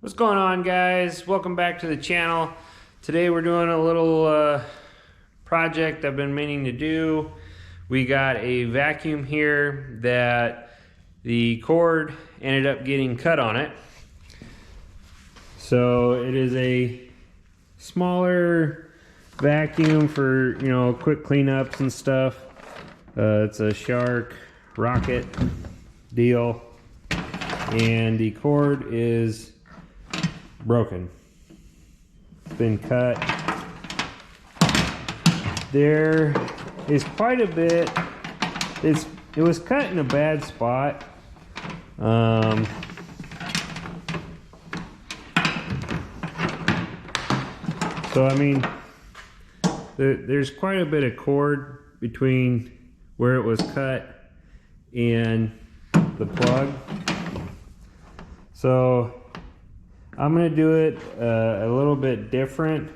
What's going on, guys? Welcome back to the channel. Today we're doing a little project I've been meaning to do. We got a vacuum here that the cord ended up getting cut on it. So it is a smaller vacuum for, quick cleanups and stuff. It's a Shark Rocket deal, and the cord is broken. It's been cut. There is quite a bit. It was cut in a bad spot. So I mean, there's quite a bit of cord between where it was cut and the plug. So I'm going to do it a little bit different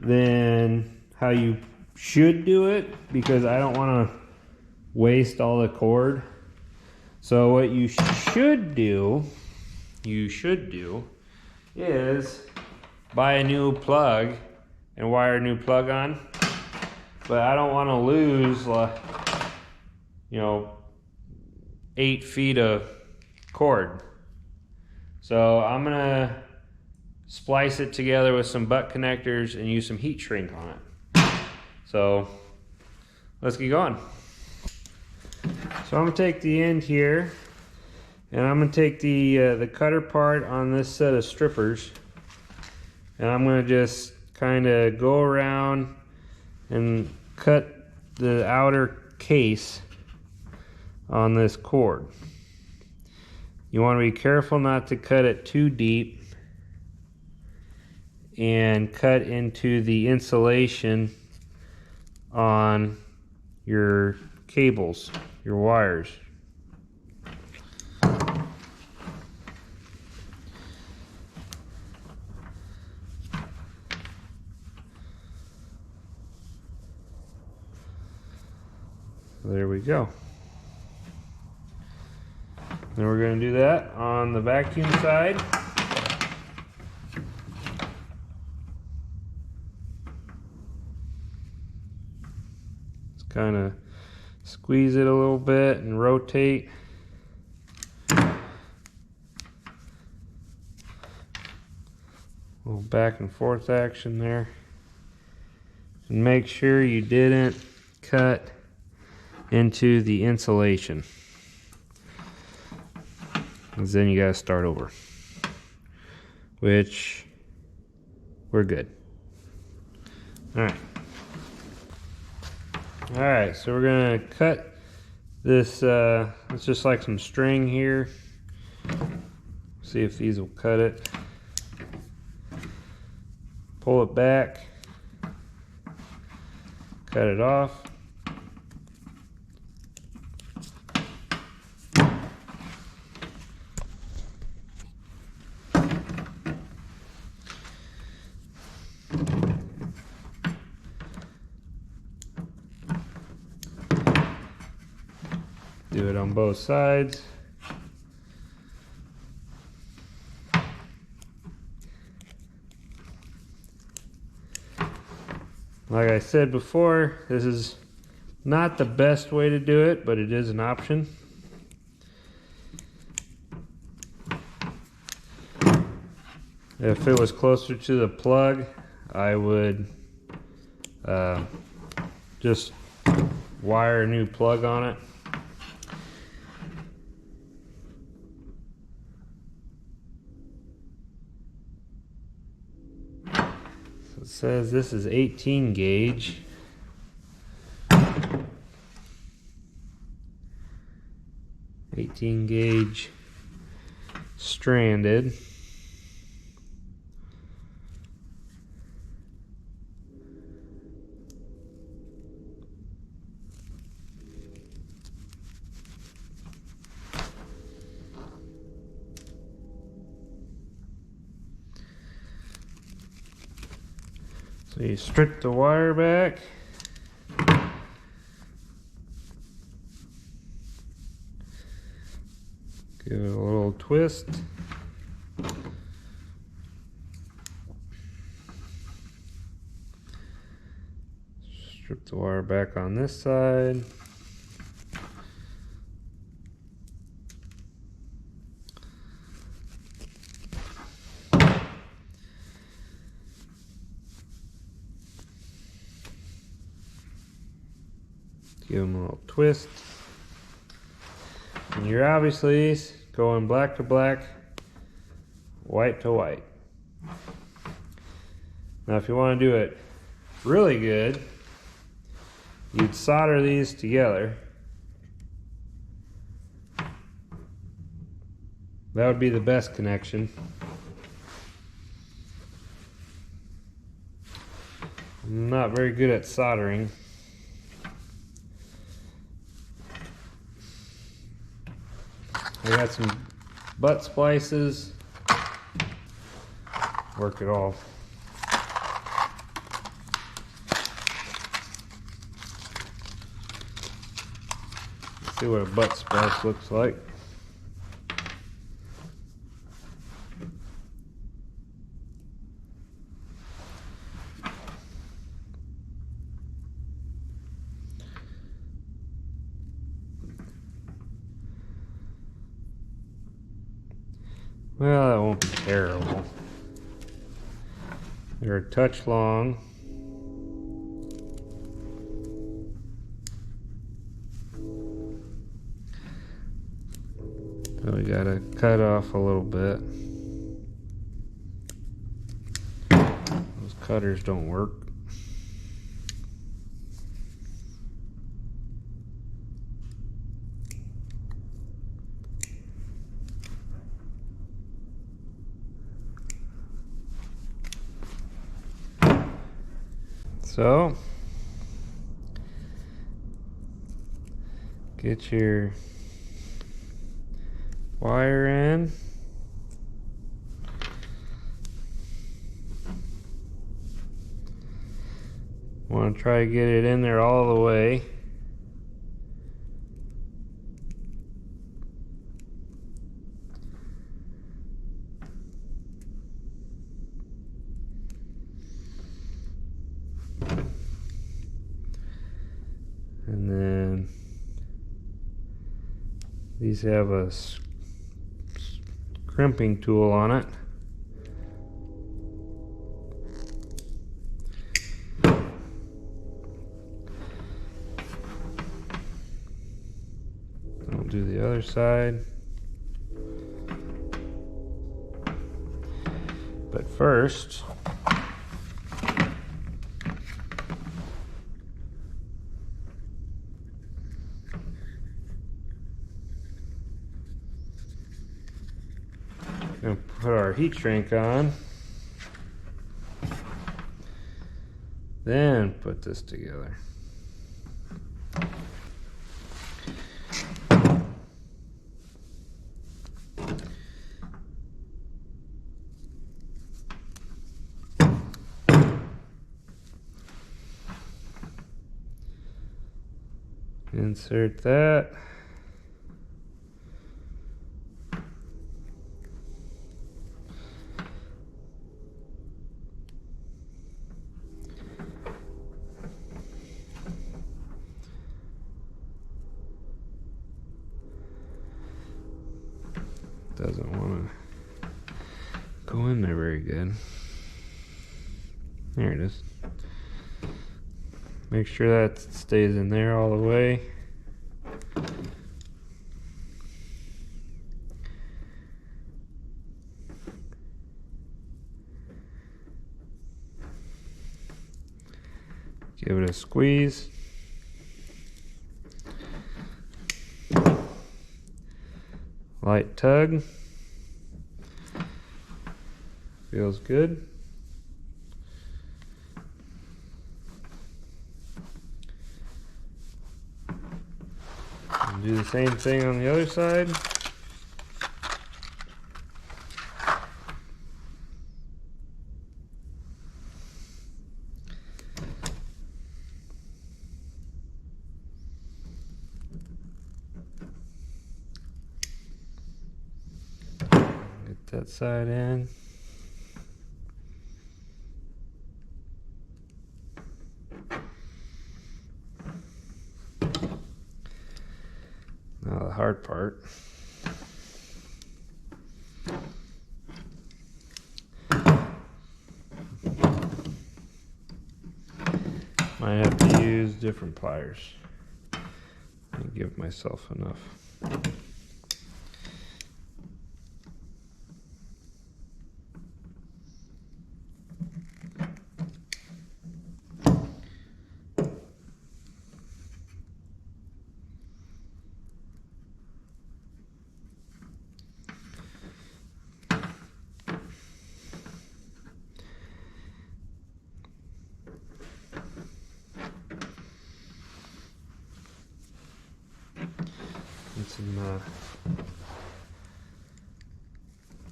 than how you should do it, because I don't want to waste all the cord. So what you should do is buy a new plug and wire a new plug on. But I don't want to lose 8 feet of cord. So I'm gonna splice it together with some butt connectors and use some heat shrink on it. So let's get going. So I'm gonna take the end here, and I'm gonna take the cutter part on this set of strippers, and I'm gonna just kind of go around and cut the outer case on this cord. You want to be careful not to cut it too deep and cut into the insulation on your cables, your wires. There we go. Then we're going to do that on the vacuum side. Just kind of squeeze it a little bit and rotate. A little back and forth action there. And make sure you didn't cut into the insulation, because then you gotta start over, which we're good. All right, so we're gonna cut this. It's just like some string here. See if these will cut it. Pull it back, cut it off. Do it on both sides. Like I said before, this is not the best way to do it, but it is an option. If it was closer to the plug, I would just wire a new plug on it. It says this is 18 gauge. Stranded. So you strip the wire back. Give it a little twist. Strip the wire back on this side. Give them a little twist. And you're obviously going black to black, white to white. Now if you want to do it really good, you'd solder these together. That would be the best connection. I'm not very good at soldering. I got some butt splices. Work it all. Let's see what a butt splice looks like. Well, that won't be terrible. They're a touch long. So we gotta cut off a little bit. Those cutters don't work. So, get your wire in. Want to try to get it in there all the way. And then these have a crimping tool on it. I'll do the other side. But first, gonna put our heat shrink on, then put this together. Insert that. Doesn't want to go in there very good. There it is. Make sure that stays in there all the way. Give it a squeeze. Light tug. Feels good. And do the same thing on the other side. Get that side in. hard part. I have to use different pliers. I give myself enough. And some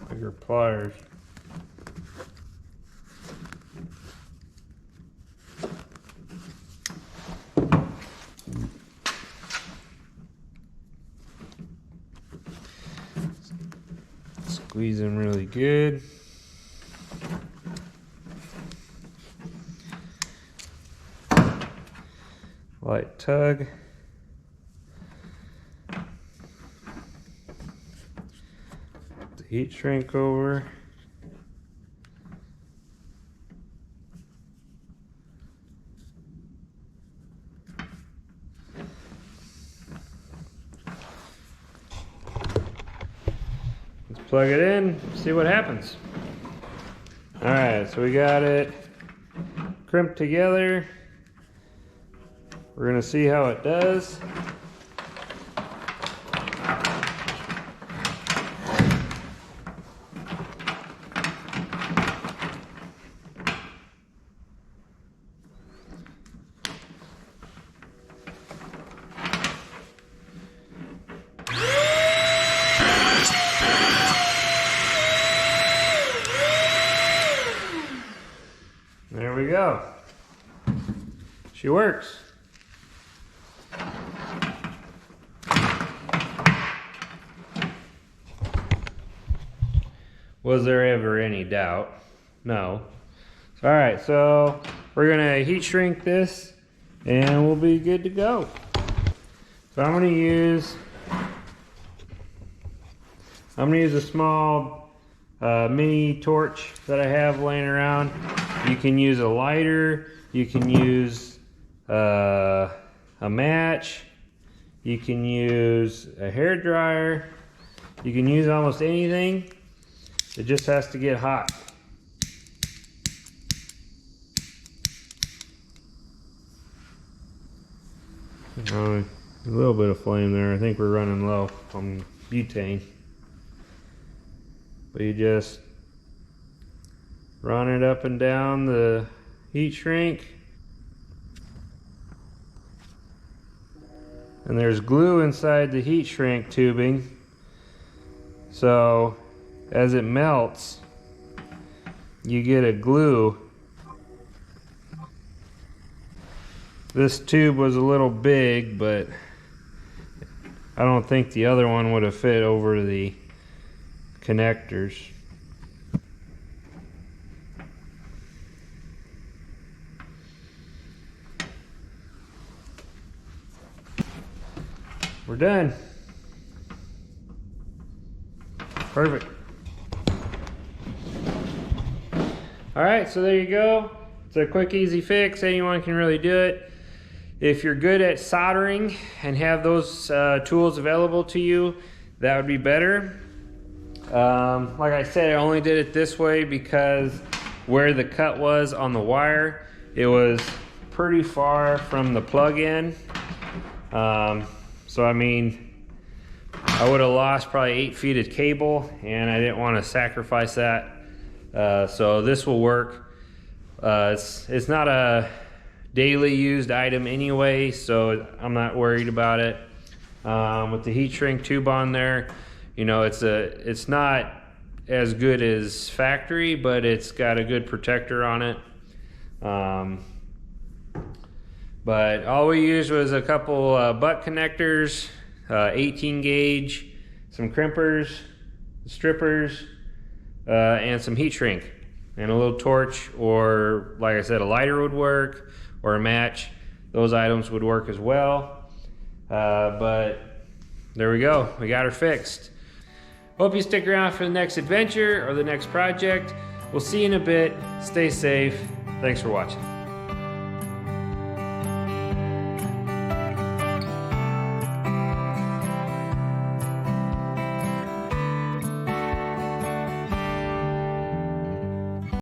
bigger pliers. Squeeze them really good. Light tug. The heat shrink over. Let's plug it in, see what happens. All right, so we got it crimped together. We're gonna see how it does. There we go. She works. Was there ever any doubt? No. All right, so we're gonna heat shrink this and we'll be good to go. So I'm gonna use a small mini torch that I have laying around. You can use a lighter, you can use a match, you can use a hair dryer, you can use almost anything. It just has to get hot. A little bit of flame there. I think we're running low on butane. But you just run it up and down the heat shrink. And there's glue inside the heat shrink tubing. So as it melts, you get a glue. This tube was a little big, but I don't think the other one would have fit over the connectors. We're done. Perfect. All right, so there you go. It's a quick, easy fix. Anyone can really do it. If you're good at soldering and have those tools available to you, that would be better. Like I said, I only did it this way because where the cut was on the wire, it was pretty far from the plug-in. So I mean, I would have lost probably 8 feet of cable, and I didn't want to sacrifice that. So this will work. It's not a daily used item anyway, so I'm not worried about it. With the heat shrink tube on there, you know, it's not as good as factory, but it's got a good protector on it. But all we used was a couple butt connectors, 18 gauge, some crimpers, strippers, and some heat shrink, and a little torch, or like I said, a lighter would work, or a match. Those items would work as well. But there we go. We got her fixed. Hope you stick around for the next adventure or the next project. We'll see you in a bit. Stay safe. Thanks for watching.